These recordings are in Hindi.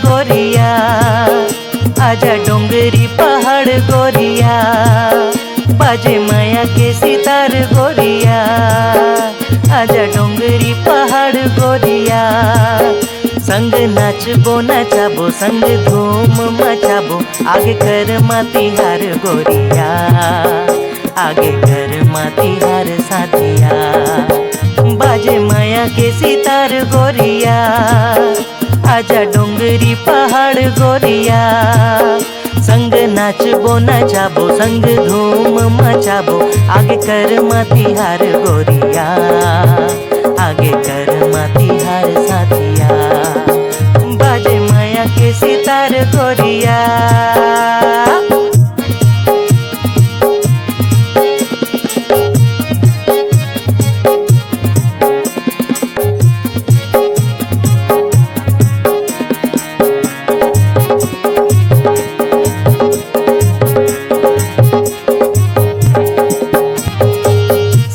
गोरिया, आजा डोंगरी पहाड़ गोरिया, बाजे माया के सितार गोरिया, आजा डोंगरी पहाड़ गोरिया, संग नाचबो नचाबो संग धूम मचाबो, आगे कर माती हार गोरिया, आगे कर माती हार साथिया, बाजे माया के सितार गोरिया, आजा डोंगरी पहाड़ गोरिया, संग नाचबो नचाबो संग धूम मचाबो, आगे कर माती हार गोरिया, आगे कर माती हार साथिया, बाजे माया के सितार गोरिया।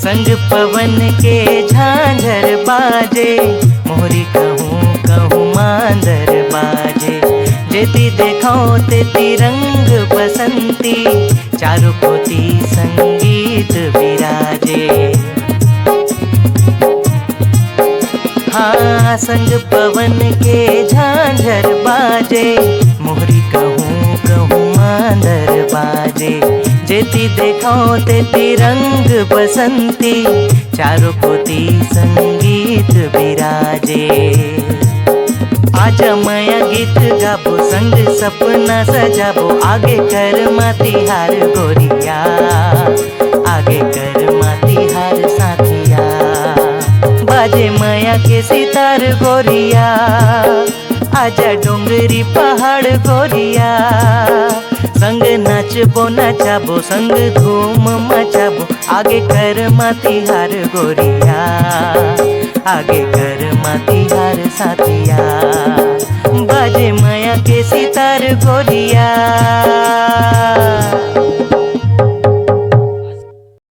संग पवन के झांझर बाजे, मोहरी कहूँ कहूँ मांदर बाजे, जेती देखाओ तेती रंग बसंती, चारों पोती संगीत विराजे। हाँ संग पवन के झांझर बाजे, मोहरी कहूँ कहूँ मांदर बाजे, जेती देखाओ तेती रंग बसंती, चारों पोती संगीत विराजे। आजा माया गीत गाबो संग सपना सजाबो, आगे कर माती हार गोरिया, आगे कर माती हार साथिया, बाजे माया के सितार गोरिया, आजा डोंगरी पहाड़ गोरिया, संग नाचबो नचाबो संग धूम मचाबो, आगे कर माती हार गोरिया, आगे कर माती हार साथिया, बाजे माया के सितार गोरिया।